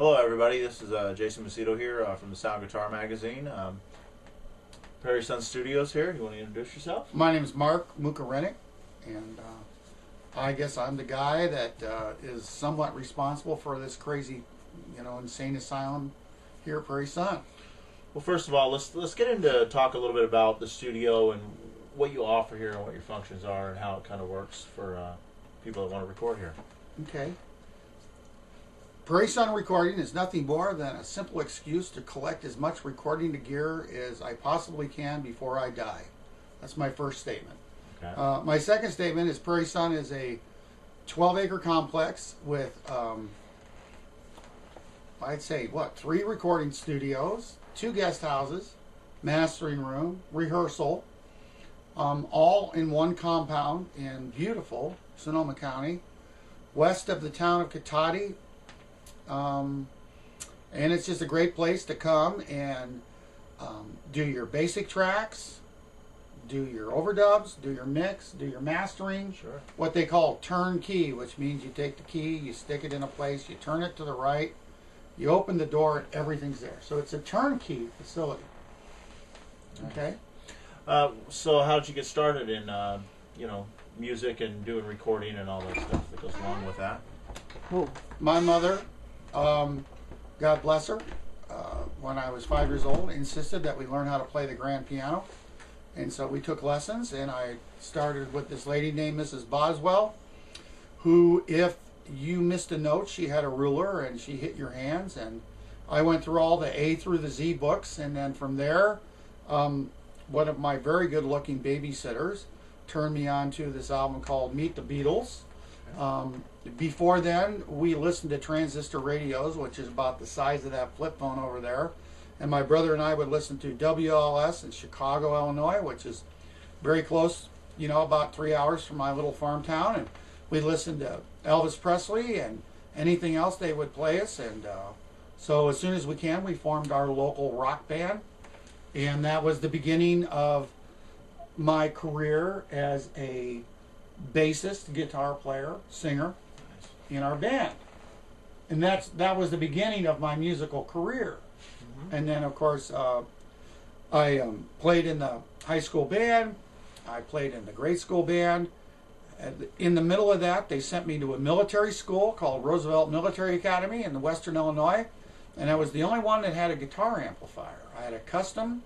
Hello everybody, this is Jason Macedo here from the Sound Guitar Magazine. Prairie Sun Studios here. You want to introduce yourself? My name is Mark Mooka Rennick, and I guess I'm the guy that is somewhat responsible for this crazy, insane asylum here at Prairie Sun. Well, first of all, let's get into talk a little bit about the studio and what you offer here and what your functions are and how it kind of works for people that want to record here. Okay. Prairie Sun Recording is nothing more than a simple excuse to collect as much recording gear as I possibly can before I die. That's my first statement. Okay. My second statement is Prairie Sun is a 12-acre complex with, I'd say, 3 recording studios, 2 guest houses, mastering room, rehearsal, all in one compound in beautiful Sonoma County, west of the town of Katati. And it's just a great place to come and do your basic tracks, do your overdubs, do your mix, do your mastering. Sure. What they call turnkey, which means you take the key, you stick it in a place, you turn it to the right, you open the door, and everything's there. So it's a turnkey facility. Nice. Okay. So how did you get started in music and doing recording and all that stuff that goes along with that? My mother, God bless her, when I was 5 years old, insisted that we learn how to play the grand piano. And so we took lessons, and I started with this lady named Mrs. Boswell, who, if you missed a note, she had a ruler and she hit your hands. And I went through all the A through the Z books, and then from there, one of my very good-looking babysitters turned me on to this album called Meet the Beatles. Before then, we listened to transistor radios, which is about the size of that flip phone over there. And my brother and I would listen to WLS in Chicago, Illinois, which is very close, about 3 hours from my little farm town. And we listened to Elvis Presley and anything else they would play us. And so as soon as we can, we formed our local rock band. And that was the beginning of my career as a bassist, guitar player, singer in our band. And that was the beginning of my musical career. Mm-hmm. And then, of course, I played in the high school band. I played in the grade school band. In the middle of that, they sent me to a military school called Roosevelt Military Academy in Western Illinois. And I was the only one that had a guitar amplifier. I had a custom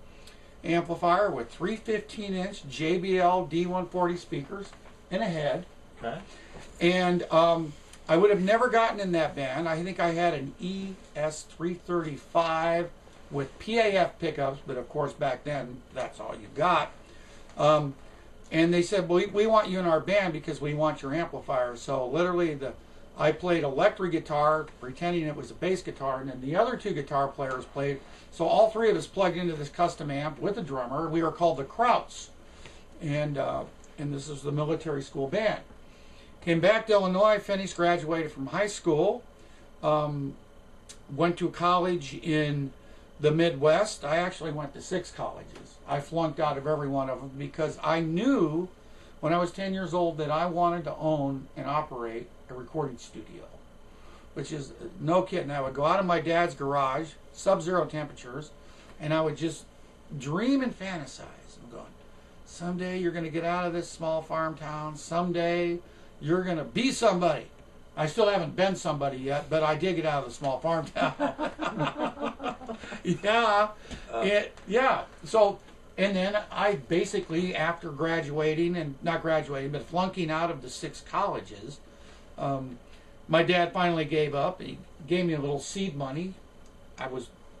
amplifier with 3 15-inch JBL D140 speakers and a head. Okay. And I would have never gotten in that band. I think I had an ES335 with PAF pickups, but of course back then that's all you got. And they said, well, we want you in our band because we want your amplifier. So literally I played electric guitar, pretending it was a bass guitar, and then the other 2 guitar players played. So all 3 of us plugged into this custom amp with a drummer. We were called the Krauts. And this is the military school band. Came back to Illinois, finished, graduated from high school, went to college in the Midwest. I actually went to 6 colleges. I flunked out of every one of them because I knew when I was 10 years old that I wanted to own and operate a recording studio, which is no kidding. I would go out of my dad's garage, sub-zero temperatures, and I would just dream and fantasize. I'm going, someday you're going to get out of this small farm town. Someday you're going to be somebody. I still haven't been somebody yet, but I did get out of the small farm town. Yeah. So, and then I basically, after graduating, and not graduating, but flunking out of the 6 colleges, my dad finally gave up. He gave me a little seed money. I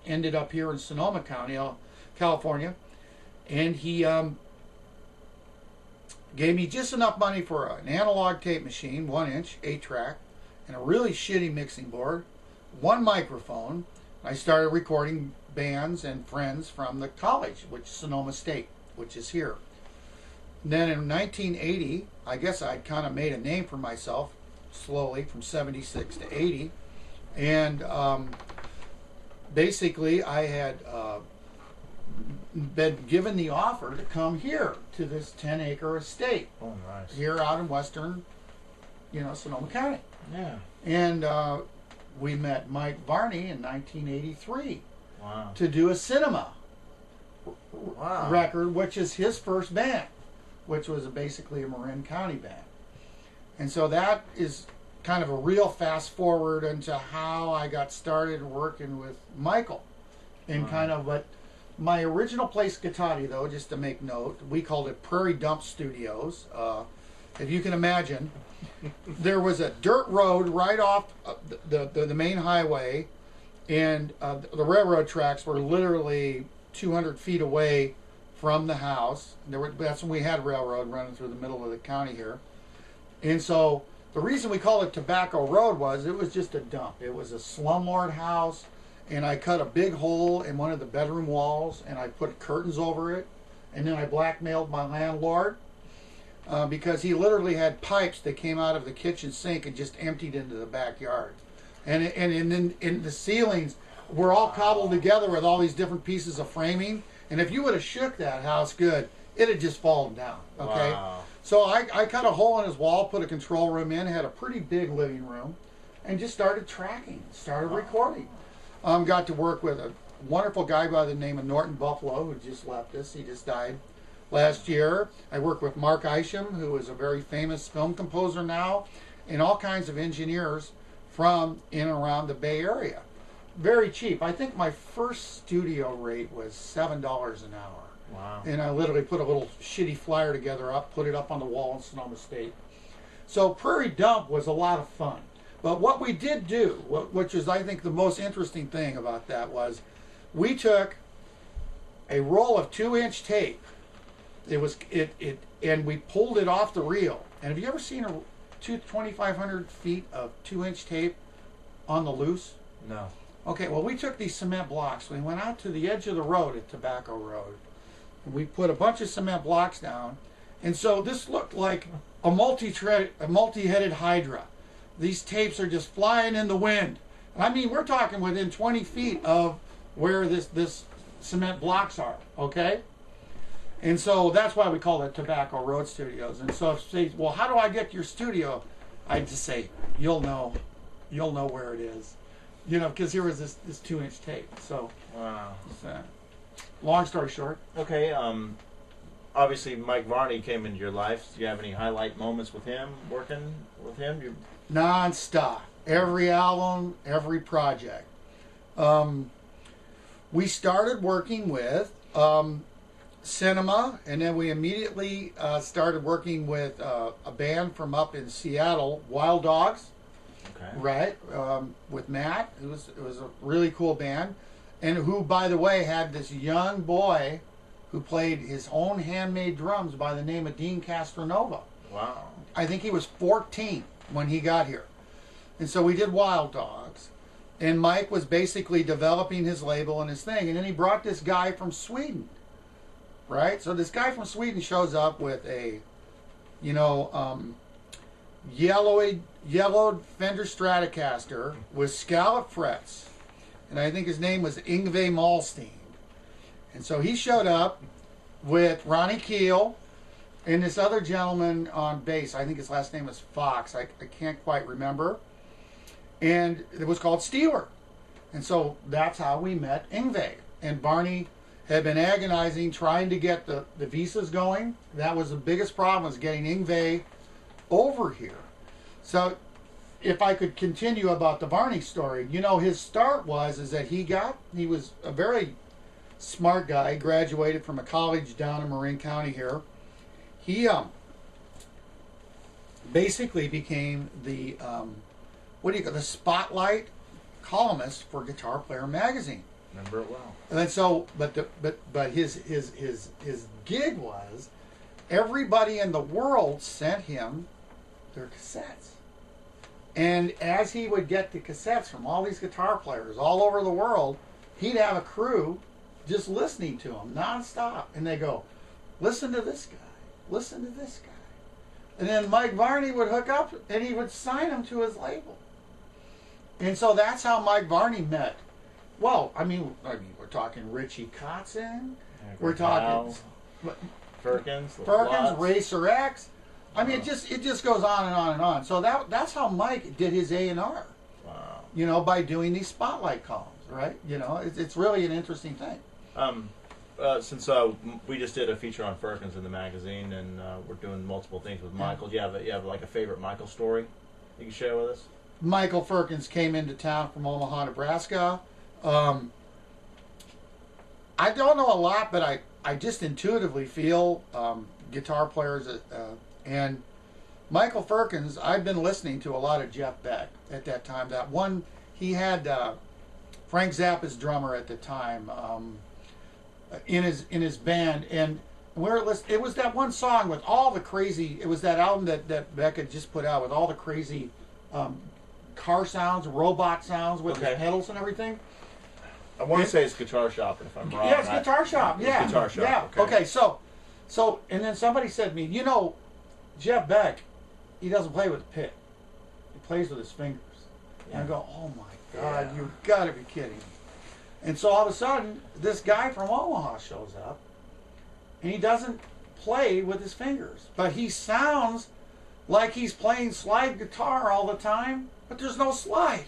ended up here in Sonoma County, California, and he gave me just enough money for an analog tape machine, 1-inch, 8-track, and a really shitty mixing board, 1 microphone. I started recording bands and friends from the college, which Sonoma State, which is here. And then in 1980, I guess I'd kind of made a name for myself slowly from 76 to 80. And basically I had been given the offer to come here to this 10-acre estate. Oh, nice. Here out in western, Sonoma County. Yeah. And we met Mike Varney in 1983 Wow. to do a cinema Wow. record, which is his first band, which was basically a Marin County band. And so that is kind of a real fast forward into how I got started working with Michael. And kind of what my original place, Guitati, though, just to make note, we called it Prairie Dump Studios. If you can imagine, there was a dirt road right off the main highway, and the railroad tracks were literally 200 feet away from the house. That's when we had railroad running through the middle of the county here. And so the reason we called it Tobacco Road was it was just a dump. It was a slumlord house, and I cut a big hole in one of the bedroom walls, and I put curtains over it, and then I blackmailed my landlord because he literally had pipes that came out of the kitchen sink and just emptied into the backyard. And in the ceilings were all cobbled together with all these different pieces of framing. And if you would have shook that house good, it had just fallen down. Okay. Wow. So I cut a hole in his wall, put a control room in, had a pretty big living room, and just started tracking, started recording. Got to work with a wonderful guy by the name of Norton Buffalo, who just left us. He just died last year. I worked with Mark Isham, who is a very famous film composer now, and all kinds of engineers from in and around the Bay Area. Very cheap. I think my first studio rate was $7 an hour. Wow. And I literally put a little shitty flyer together put it up on the wall in Sonoma State. So Prairie Dump was a lot of fun. But what we did do, which is I think the most interesting thing about that, was we took a roll of 2-inch tape. And we pulled it off the reel. And have you ever seen 2,500 feet of 2-inch tape on the loose? No. Okay, well, we took these cement blocks. We went out to the edge of the road at Tobacco Road. And we put a bunch of cement blocks down. And so this looked like a multi-headed hydra. These tapes are just flying in the wind. And I mean, we're talking within 20 feet of where this cement blocks are, okay? And so that's why we call it Tobacco Road Studios. And so if they say, well, how do I get to your studio? I just say, you'll know where it is. You know, because here was this 2-inch tape. So, Wow. Long story short. Okay. Obviously, Mike Varney came into your life. Do you have any highlight moments with him, working with him? Non-stop. Every album, every project. We started working with cinema, and then we immediately started working with a band from up in Seattle, Wild Dogs. Okay. Right, with Matt. It was a really cool band, and who, by the way, had this young boy who played his own handmade drums by the name of Dean Castronova. Wow. I think he was 14 when he got here, and so we did Wild Dogs, and Mike was basically developing his label and his thing, and then he brought this guy from Sweden. Right, so this guy from Sweden shows up with a, yellowed Fender Stratocaster with scallop frets, and I think his name was Yngve Malmsteen. And so he showed up with Ronnie Keel and this other gentleman on bass. I think his last name was Fox. I can't quite remember. And it was called Steeler. And so that's how we met Yngve. And Barney had been agonizing trying to get the visas going. That was the biggest problem, was getting Yngve over here. So if I could continue about the Varney story, his start is that he was a very smart guy, graduated from a college down in Marin County here. He basically became the the spotlight columnist for Guitar Player magazine. Remember it well. And so, but his gig was everybody in the world sent him their cassettes. And as he would get the cassettes from all these guitar players all over the world, he'd have a crew just listening to him nonstop. And they go, listen to this guy, listen to this guy. And then Mike Varney would hook up and he would sign him to his label. And so that's how Mike Varney met. Well, I mean, we're talking Richie Kotzen. We're talking Firkins, Racer X. I mean, it just goes on and on and on. So that's how Mike did his A&R. Wow. you know, by doing these spotlight columns, right? You know, it's really an interesting thing. Since we just did a feature on Firkins in the magazine, and we're doing multiple things with Michael, do you have like a favorite Michael story you can share with us? Michael Firkins came into town from Omaha, Nebraska. I don't know a lot, but I just intuitively feel guitar players and Michael Firkins. I've been listening to a lot of Jeff Beck at that time. That one he had Frank Zappa's drummer at the time in his band, and it was that one song with all the crazy. It was that album that Beck had just put out with all the crazy car sounds, robot sounds with the pedals and everything. I want to say it's Guitar Shop, if I'm wrong. Yeah, it's Guitar Shop. Yeah, it's Guitar Shop. Yeah. Okay. So, and then somebody said to me, you know, Jeff Beck, he doesn't play with a pick. He plays with his fingers. Yeah. And I go, oh my God, you've got to be kidding me. And so all of a sudden, this guy from Omaha shows up, and he doesn't play with his fingers, but he sounds like he's playing slide guitar all the time, but there's no slide.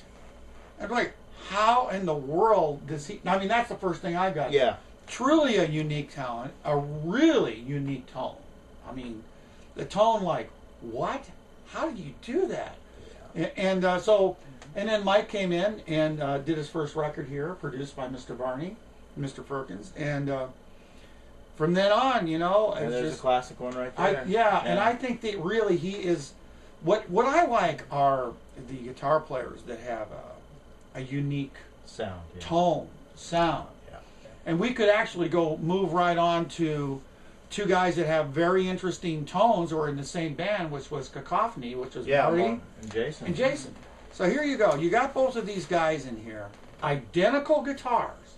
I'm like, how in the world does he? I mean, that's the first thing I got. Yeah. Truly a unique talent, a really unique tone. I mean, the tone, like, what? How did you do that? Yeah. And then Mike came in and did his first record here, produced by Mr. Varney, Mr. Firkins, and from then on, you know, and there's just a classic one right there. And I think that really he is. What I like are the guitar players that have a unique sound, tone, sound. Yeah. And we could actually move right on to two guys that have very interesting tones, or in the same band, which was Cacophony, which was Marty and Jason. So here you go. You got both of these guys in here, identical guitars,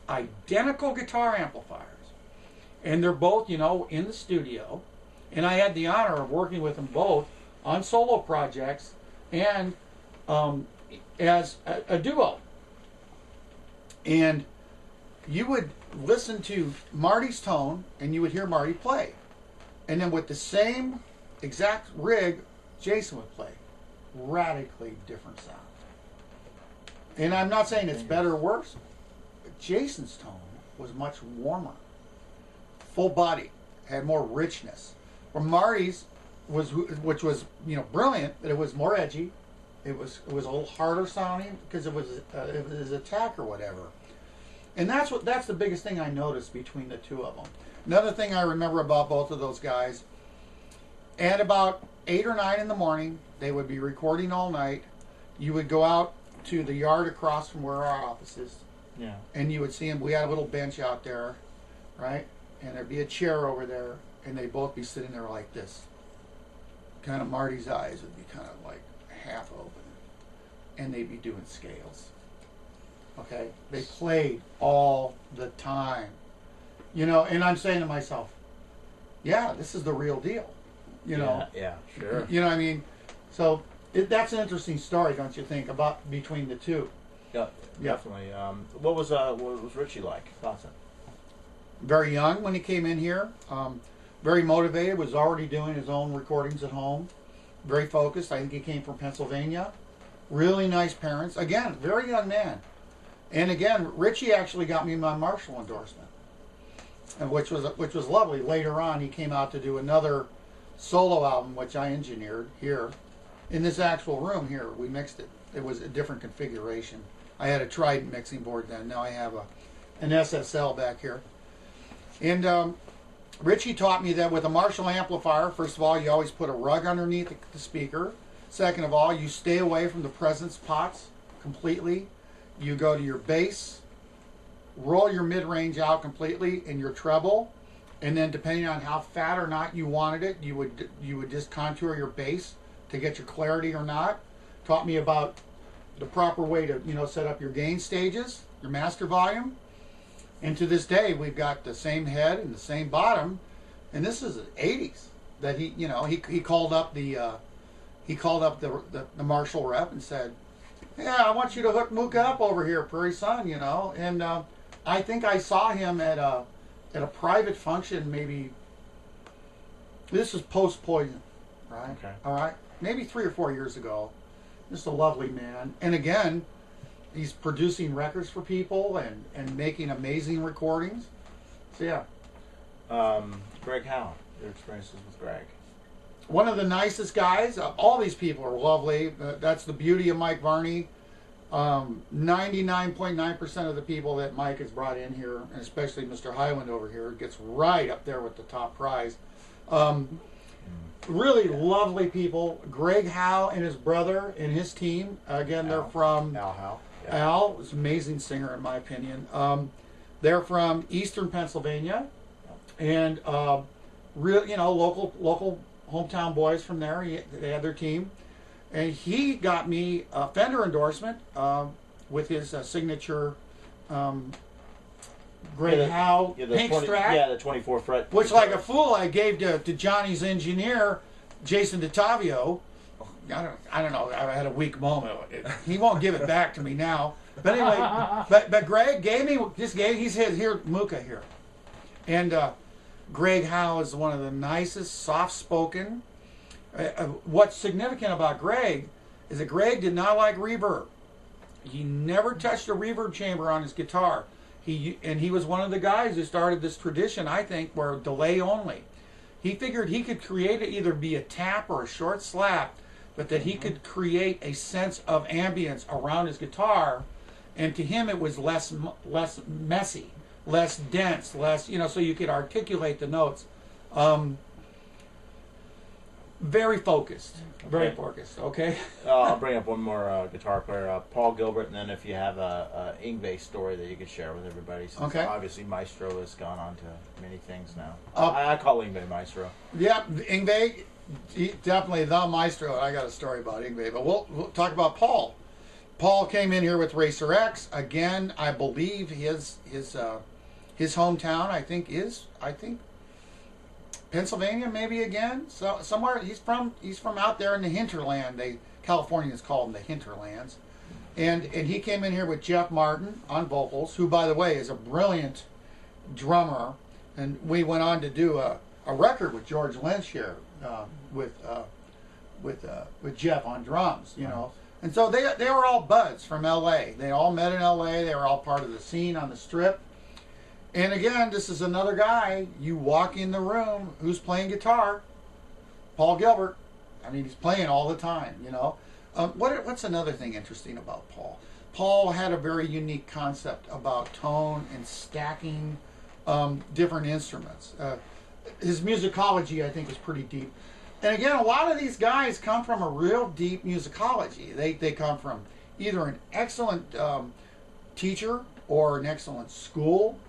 identical guitar amplifiers, and they're both, you know, in the studio. And I had the honor of working with them both on solo projects and as a duo. And you would listen to Marty's tone and you would hear Marty play. And then with the same exact rig, Jason would play. Radically different sound. And I'm not saying it's better or worse, but Jason's tone was much warmer. Full body, had more richness. Where Marty's which was, you know, brilliant, but it was more edgy. It was a little harder sounding because it was his attack or whatever. And that's the biggest thing I noticed between the two of them. Another thing I remember about both of those guys, at about 8 or 9 in the morning, they would be recording all night. You would go out to the yard across from where our office is. Yeah. And you would see them. We had a little bench out there, right? And there'd be a chair over there, and they'd both be sitting there like this. Kind of Marty's eyes would be kind of like half open, and they'd be doing scales. Okay? They played all the time. You know, and I'm saying to myself, yeah, this is the real deal. You know? Yeah, sure. You know what I mean? So that's an interesting story, don't you think, about between the two? Yeah, definitely. What was Richie like? Thoughts on? Very young when he came in here. Very motivated, was already doing his own recordings at home. Very focused. I think he came from Pennsylvania. Really nice parents. Again, very young man. And again, Richie actually got me my Marshall endorsement, and which was lovely. Later on, he came out to do another solo album, which I engineered here in this actual room here. We mixed it. It was a different configuration. I had a Trident mixing board then. Now I have an SSL back here. And Richie taught me that with a Marshall amplifier, first of all, you always put a rug underneath the speaker. Second of all, you stay away from the presence pots completely. You go to your bass, roll your mid-range out completely in your treble, and then depending on how fat or not you wanted it, you would just contour your bass to get your clarity or not. Taught me about the proper way to, you know, set up your gain stages, your master volume. And to this day, we've got the same head and the same bottom, and this is the '80s. That he, you know, he called up the Marshall rep and said, "Yeah, I want you to hook Mooka up over here, Prairie Sun," you know. And I think I saw him at a private function. Maybe this is post Poison, right? Okay. All right, maybe 3 or 4 years ago, just a lovely man. And again, he's producing records for people and making amazing recordings. So yeah. Greg Howe, your experiences with Greg. One of the nicest guys. All these people are lovely. That's the beauty of Mike Varney. 99.9% of the people that Mike has brought in here, and especially Mr. Hiland over here, gets right up there with the top prize. Really lovely people. Greg Howe and his brother and his team. Again, they're from Al Howe. Yeah. Al was an amazing singer in my opinion. They're from Eastern Pennsylvania, and local hometown boys from there. They had their team. And he got me a Fender endorsement with his signature Greg Howe pink strap. Yeah, the 24 fret. Which, like a fool, I gave to Johnny's engineer, Jason DeTavio. I don't know. I had a weak moment. He won't give it back to me now. But anyway, but Greg gave me he's here Mooka here, and Greg Howe is one of the nicest, soft-spoken. What's significant about Greg is that Greg did not like reverb. He never touched a reverb chamber on his guitar. He was one of the guys who started this tradition, I think, where delay only. He figured he could create it, either be a tap or a short slap, but that he could create a sense of ambience around his guitar, and to him it was less messy, less dense, less, so you could articulate the notes. Very focused. Very focused, okay? I'll bring up one more guitar player, Paul Gilbert, and then if you have a Yngwie story that you could share with everybody. Since obviously Maestro has gone on to many things now. I call Yngwie Maestro. Yeah, Yngwie, definitely the Maestro. I got a story about Yngwie, but we'll talk about Paul. Paul came in here with Racer X. Again, I believe his hometown, I think Pennsylvania, maybe again. So somewhere he's from out there in the hinterland. Californians call them the hinterlands. And he came in here with Jeff Martin on vocals, who, by the way, is a brilliant drummer. And we went on to do a record with George Lynch here with Jeff on drums, And so they were all buds from L.A. They all met in L.A. They were all part of the scene on the Strip. And again, this is another guy, you walk in the room, who's playing guitar? Paul Gilbert. I mean, he's playing all the time, What's another thing interesting about Paul? Paul had a very unique concept about tone and stacking different instruments. His musicology, I think, is pretty deep. And again, a lot of these guys come from a real deep musicology. They come from either an excellent teacher or an excellent school,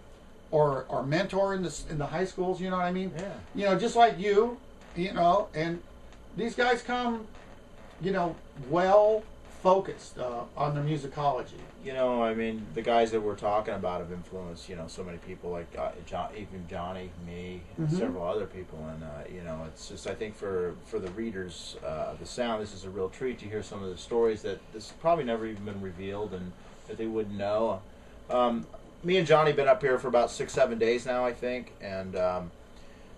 or mentor in the high schools, you know what I mean? Yeah. Just like you, and these guys come, well focused on their musicology. I mean, the guys that we're talking about have influenced, so many people, like even Johnny, me, and several other people. And, it's just, I think for the readers of the sound, this is a real treat to hear some of the stories that this probably never even been revealed and that they wouldn't know. Me and Johnny been up here for about 6-7 days now, I think, and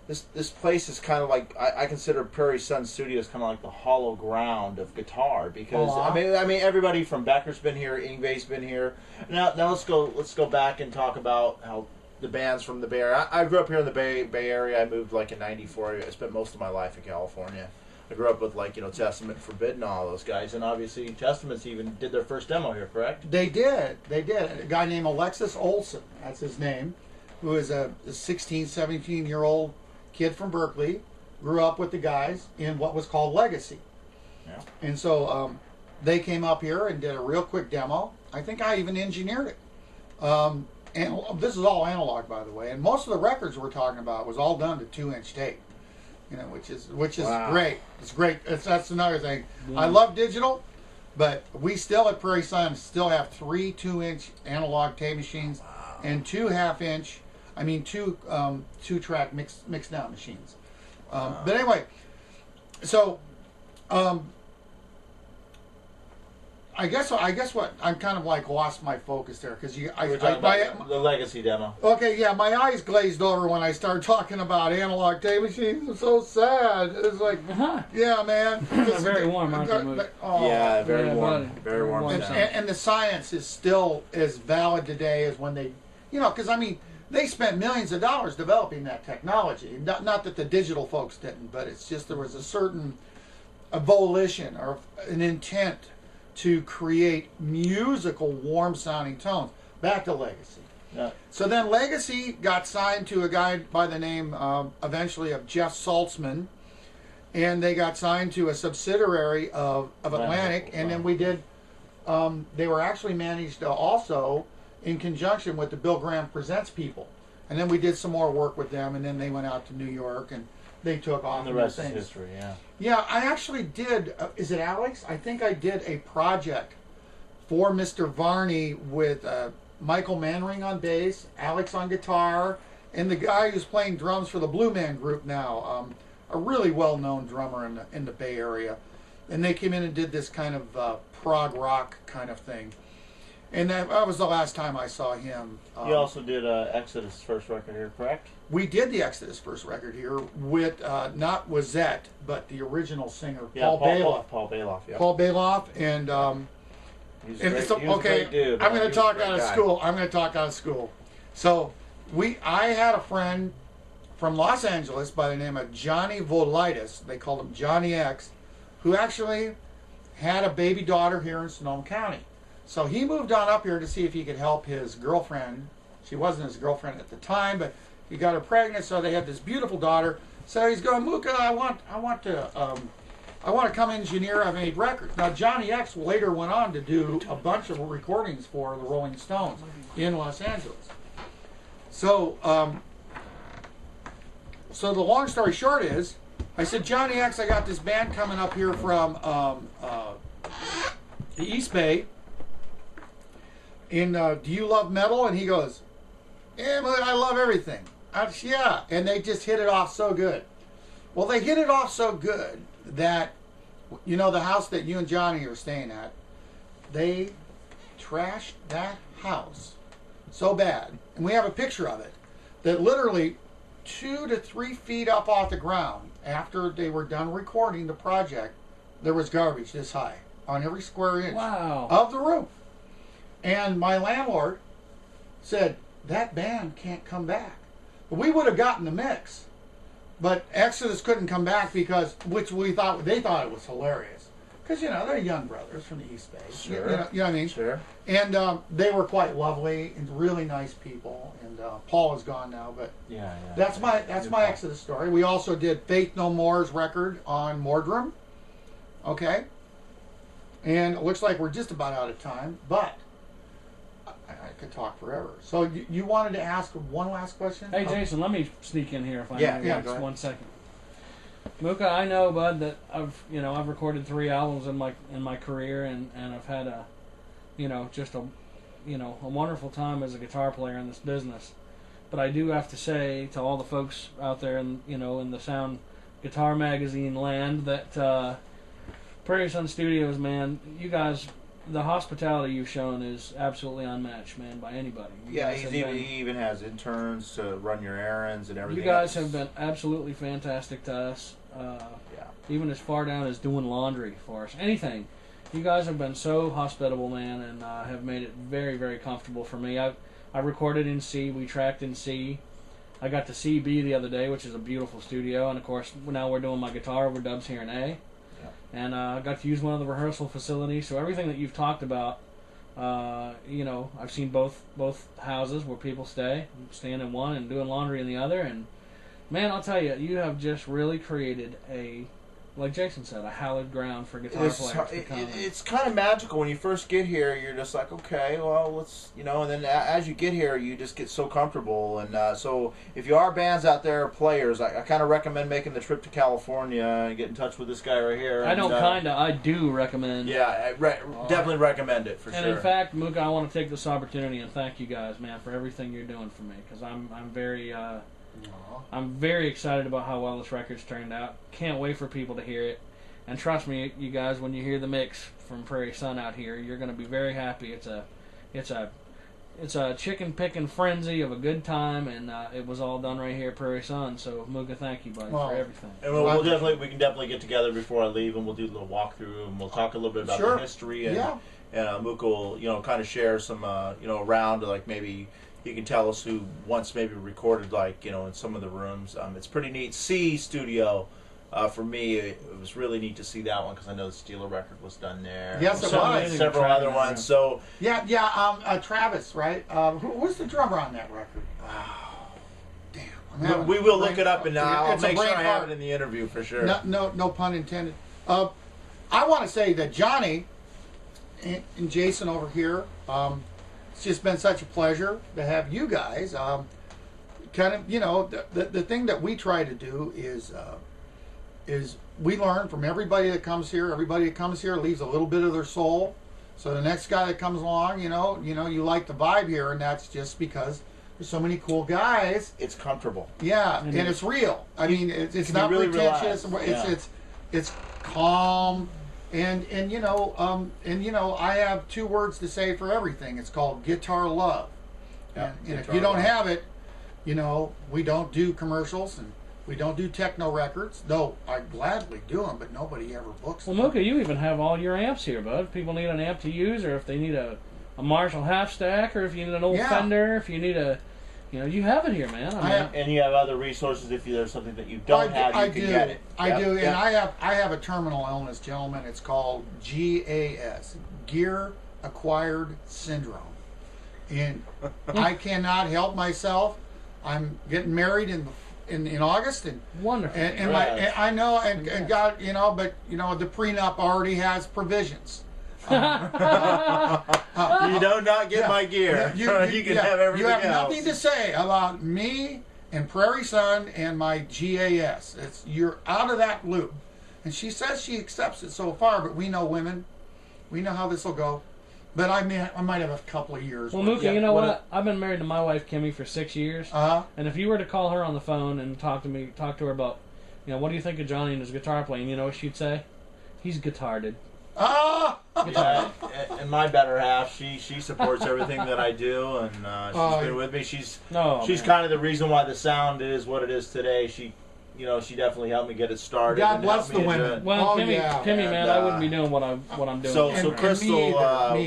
this place is kind of like, I consider Prairie Sun Studios kind of like the hollow ground of guitar, because I mean everybody from Becker's been here, Yngwie's been here. Now let's go back and talk about how the bands from the Bay Area. I grew up here in the Bay Area. I moved in '94. I spent most of my life in California. I grew up with Testament, Forbidden, all those guys, and obviously Testament's even did their first demo here, correct? They did. A guy named Alexis Olson, that's his name, who is a 16, 17-year-old kid from Berkeley, grew up with the guys in what was called Legacy. Yeah. And so they came up here and did a real quick demo. I think I even engineered it. And this is all analog, by the way. And most of the records we're talking about was all done to 2-inch tape. Which is great. It's great. That's another thing. I love digital, but we still at Prairie Sun still have 3 2-inch analog tape machines and 2 half-inch. I mean 2 2-track mix down machines. But anyway, so I I guess what I'm kind of like lost my focus there because We're talking about the legacy demo. Okay, yeah, my eyes glazed over when I started talking about analog tape machines. I'm so sad. It's like, yeah, man. They're very warm, aren't they, Mooka? Oh, Yeah, very Yeah, warm. buddy. Very warm. Warm sound. and the science is still as valid today as when they, because I mean, they spent millions of dollars developing that technology. Not that the digital folks didn't, but it's just there was a certain volition or an intent to create musical, warm-sounding tones. Back to Legacy. Yeah. So then Legacy got signed to a guy by the name, eventually, of Jeff Saltzman, and they got signed to a subsidiary of Atlantic, and then we did, they were actually managed also in conjunction with the Bill Graham Presents people. And then we did some more work with them, and then they went out to New York, and they took off. And the rest is history, yeah. Yeah, I actually did, is it Alex? I think I did a project for Mr. Varney with Michael Manring on bass, Alex on guitar, and the guy who's playing drums for the Blue Man Group now, a really well-known drummer in the Bay Area. And they came in and did this kind of prog rock kind of thing. And that was the last time I saw him. You also did Exodus' first record here, correct? We did the Exodus first record here with not Wazette, but the original singer, Yeah, Paul Bailoff. Paul Bailoff, yeah. Paul Bailoff, and He's and great, so, he was a okay, great dude, I'm man. going He to was a talk great out of guy. school. I'm going to talk out of school. So I had a friend from Los Angeles by the name of Johnny Volitis. They called him Johnny X, who actually had a baby daughter here in Sonoma County. So he moved on up here to see if he could help his girlfriend. She wasn't his girlfriend at the time, but he got her pregnant, so they had this beautiful daughter. So he's going, Mooka, I want to come engineer. I made records. Now Johnny X later went on to do a bunch of recordings for the Rolling Stones in Los Angeles. So, so the long story short is, I said, Johnny X, I got this band coming up here from the East Bay. And do you love metal? And he goes, yeah, but I love everything. Yeah. And they just hit it off so good. Well, they hit it off so good that, the house that you and Johnny are staying at, they trashed that house so bad. And we have a picture of it, that literally 2 to 3 feet up off the ground, after they were done recording the project, there was garbage this high on every square inch of the roof. And my landlord said, that band can't come back. But we would have gotten the mix. But Exodus couldn't come back because, they thought it was hilarious. Because, they're young brothers from the East Bay. Sure. You know what I mean? Sure. And they were quite lovely and really nice people. And Paul is gone now, but Yeah. that's my Exodus story. We also did Faith No More's record on Mordrum. Okay? And it looks like we're just about out of time, but I could talk forever. So you wanted to ask one last question? Hey, Jason, let me sneak in here if I Yeah, may. yeah, Just go ahead. 1 second. Mooka, I know, bud, that I've recorded 3 albums in my career, and I've had a wonderful time as a guitar player in this business. But I do have to say to all the folks out there in the Sound Guitar Magazine land that Prairie Sun Studios, man, you guys, the hospitality you've shown is absolutely unmatched, man, by anybody. Yeah, he even has interns to run your errands and everything. You guys else. have been absolutely fantastic to us. Yeah. Even as far down as doing laundry for us. Anything. You guys have been so hospitable, man, and have made it very, very comfortable for me. I recorded in C. We tracked in C. I got to CB the other day, which is a beautiful studio, and of course now we're doing my guitar overdubs here in A. And I got to use one of the rehearsal facilities. So everything that you've talked about, I've seen both houses where people stay. I'm staying in one and doing laundry in the other. And man, I'll tell you, you have just really created like Jason said, a hallowed ground for guitar players to come. It's kind of magical when you first get here. You're just like, okay, well, let's, and then as you get here, you just get so comfortable. And so if you are bands out there, players, I kind of recommend making the trip to California and get in touch with this guy right here. I do recommend. Yeah, definitely recommend it for sure. And in fact, Mooka, I want to take this opportunity and thank you guys, man, for everything you're doing for me, because I'm very excited about how well this record's turned out. Can't wait for people to hear it. And trust me, you guys, when you hear the mix from Prairie Sun out here, you're going to be very happy. It's a chicken picking frenzy of a good time, and it was all done right here at Prairie Sun. So Mooka, thank you, buddy, for everything. And we can definitely get together before I leave, and we'll do a little walkthrough, and we'll talk a little bit about the history, and Mooka will kind of share some around, like maybe he can tell us who once maybe recorded in some of the rooms. It's pretty neat. C Studio. For me, it was really neat to see that one because I know the Steeler record was done there. Yes, it was. Several other ones. So Travis, right? Who was the drummer on that record? Damn. We will look it up, and I'll make sure I have it in the interview for sure. No pun intended. I want to say that Johnny and Jason over here, it's just been such a pleasure to have you guys. The thing that we try to do is we learn from everybody that comes here. Everybody that comes here leaves a little bit of their soul. So the next guy that comes along, you like the vibe here, and that's just because there's so many cool guys. It's comfortable. Yeah, and it's real. I mean, it's not really pretentious. It's calm, and I have two words to say for everything. It's called guitar love. Yeah, and if you don't have it, we don't do commercials and we don't do techno records, though I gladly do them, but nobody ever books them. Well, Mooka, you even have all your amps here, bud. If people need an amp to use, or if they need a Marshall half stack, or if you need an old Fender, if you need you have it here, man. And you have other resources if there's something that you don't have, you can get it. I do, and I have a terminal illness, gentlemen. It's called GAS, Gear Acquired Syndrome, and I cannot help myself. I'm getting married in August, and wonderful. And I know, and God, but the prenup already has provisions. You do not get my gear. You can have everything else. You have nothing to say about me and Prairie Sun and my GAS. You're out of that loop. And she says she accepts it so far, but we know women. We know how this will go. But I might have a couple of years. Well, Mooka, you know what? I've been married to my wife, Kimmy, for 6 years. And if you were to call her on the phone and talk to her about, what do you think of Johnny and his guitar playing, you know what she'd say? He's guitarded. And my better half, she supports everything that I do, and she's been with me. She's kind of the reason why the sound is what it is today. She definitely helped me get it started. God bless the women. Well, Kimmy, man, I wouldn't be doing what I'm doing. So Crystal,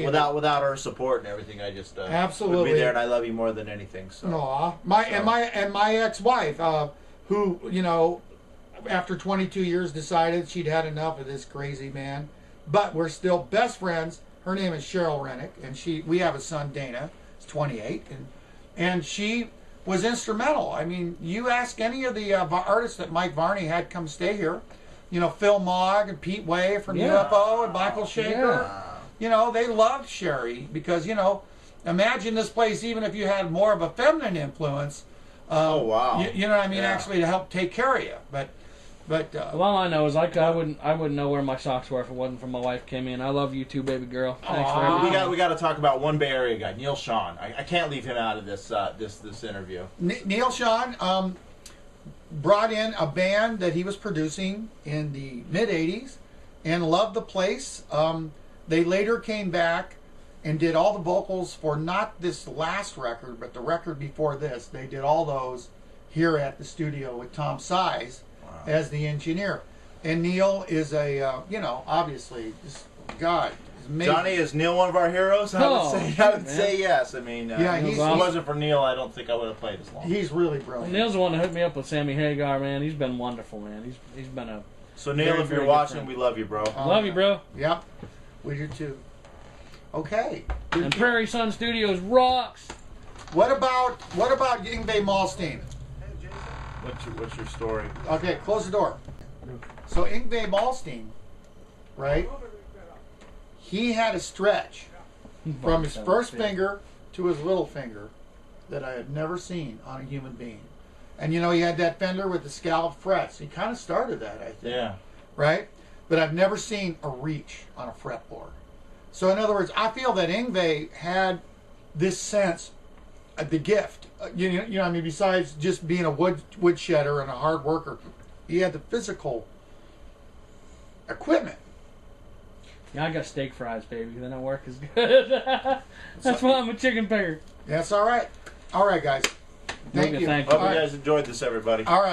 without her support and everything, I just absolutely would be there, and I love you more than anything. So. My ex-wife, who after 22 years decided she'd had enough of this crazy man, but we're still best friends. Her name is Cheryl Rennick, and we have a son, Dana. He's 28, and she was instrumental. I mean, you ask any of the artists that Mike Varney had come stay here, Phil Mogg and Pete Way from UFO and Michael Shaker. They loved Sherry because, imagine this place even if you had more of a feminine influence. Oh, wow. You know what I mean? Yeah. Actually, to help take care of you. But all I know is I wouldn't know where my socks were if it wasn't for my wife Kimmy, and I love you too, baby girl. Thanks for everything. We got to talk about one Bay Area guy, Neil Sean. I can't leave him out of this interview. Neil Sean brought in a band that he was producing in the mid '80s and loved the place. They later came back and did all the vocals for not this last record, but the record before this. They did all those here at the studio with Tom Size as the engineer. And Neil is obviously, God, is amazing. Johnny, is Neil one of our heroes? I would say yes. I mean, if it wasn't for Neil, I don't think I would have played as long. He's really brilliant. Neil's the one that hooked me up with Sammy Hagar, man. He's been wonderful, man. He's been a So Neil, if you're watching, we love you, bro. Love you, bro. Yep, we do too. Okay. And Prairie Sun Studios rocks. What about Yngwie Malmsteen? What's your story? Okay, close the door. So Yngwie Malmsteen, right? He had a stretch from his first finger to his little finger that I had never seen on a human being. And he had that Fender with the scalloped frets. He kind of started that, I think. Yeah. Right? But I've never seen a reach on a fretboard. So in other words, I feel that Yngwie had this sense, the gift. Besides just being a woodshedder and a hard worker, he had the physical equipment. Yeah, I got steak fries, baby. They don't work as good. That's why I'm a chicken picker. That's all right. All right, guys. Thank Mooka, you. thank Hope you. you guys enjoyed this, everybody. All right.